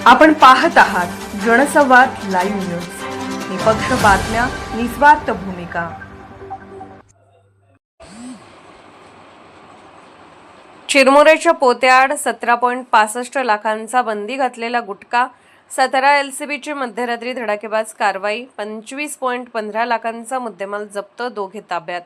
आपण पाहत आहात जनसंवाद लाईव्ह न्यूज, निपक्ष बातम्या, निस्वार्थ भूमिका. चिरमुरेच्या पोत्याआड 17.65 लाखांचा बंदी घातलेला गुटखा, 17 LCBची मध्यरात्री धडाकेबाज कारवाई, 25.15 लाखांचा मुद्देमाल जप्त, दोघे ताब्यात.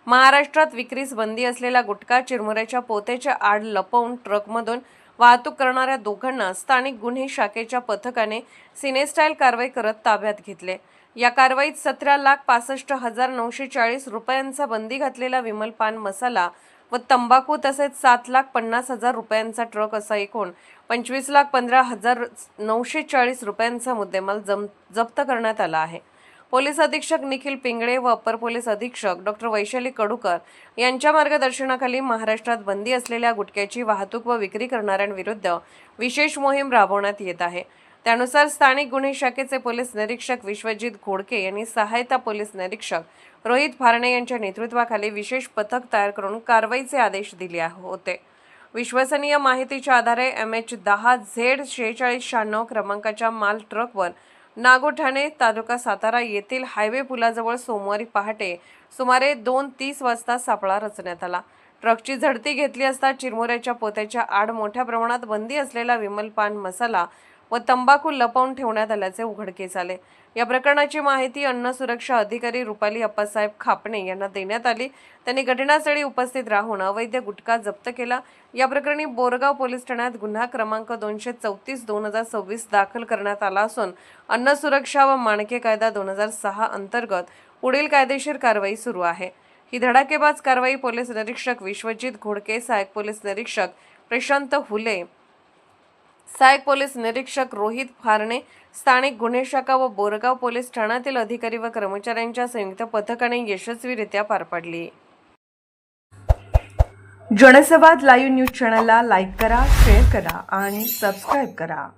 महाराष्ट्रात विक्रीस बंदी असलेला गुटखा चिरमुऱ्याच्या पोत्याच्या आड लपवून ट्रकमधून वाहतूक करणाऱ्या दोघांना स्थानिक गुन्हे शाखेच्या पथकाने सिनेस्टाईल कारवाई करत ताब्यात घेतले. या कारवाईत 17,65,940 रुपयांचा बंदी घातलेला विमल पान मसाला व तंबाखू तसेच 7,50,000 रुपयांचा ट्रक असा एकूण 25,15,940 रुपयांचा मुद्देमाल जप्त करण्यात आला आहे. पोलीस अधीक्षक निखिल पिंगळे व अपर पोलीस अधीक्षक डॉ. वैशाली कडूकर यांच्या मार्गदर्शनाखाली महाराष्ट्रात बंदी असलेल्या गुटख्याची वाहतूक व विक्री करणाऱ्यांविरुद्ध विशेष मोहीम राबवण्यात येत आहे. त्यानुसार स्थानिक गुन्हे शाखेचे पोलीस निरीक्षक विश्वजित घोडके यांनी सहायता पोलीस निरीक्षक रोहित फारणे यांच्या नेतृत्वाखाली विशेष पथक तयार करून कारवाईचे आदेश दिले होते. विश्वसनीय माहितीच्या आधारे MH10Z4696 क्रमांकाच्या माल ट्रकवर नागोठाणे तालुका सातारा येथील हायवे पुलाजवळ सोमवारी पहाटे सुमारे 2:30 वाजता सापळा रचण्यात आला. ट्रकची झडती घेतली असता चिरमुऱ्याच्या पोत्याच्या आड मोठ्या प्रमाणात बंदी असलेला विमल पान मसाला व तंबाखू लपवून ठेवण्यात आल्याचे उघडकीस आले. या प्रकरणाची माहिती अन्न सुरक्षा अधिकारी रुपाली अप्पासाहेब खापणे यांना देण्यात आली. त्यांनी घटनास्थळी उपस्थित राहून अवैध गुटखा जप्त केला. या प्रकरणी बोरगाव पोलीस ठाण्यात गुन्हा क्रमांक 234/2026 दाखल करण्यात आला असून अन्न सुरक्षा व मानके कायदा 2006 अंतर्गत पुढील कायदेशीर कारवाई सुरू आहे. ही धडाकेबाज कारवाई पोलीस निरीक्षक विश्वजित घोडके, सहाय्यक पोलीस निरीक्षक प्रशांत हुले, सहाय्यक पोलीस निरीक्षक रोहित फारणे, स्थानिक गुन्हे शाखा व बोरगाव पोलीस ठाण्यातील अधिकारी व कर्मचाऱ्यांच्या संयुक्त पथकाने यशस्वीरित्या पार पाडली. जनसंवाद लाईव्ह न्यूज चॅनलला लाईक करा, शेअर करा आणि सबस्क्राईब करा.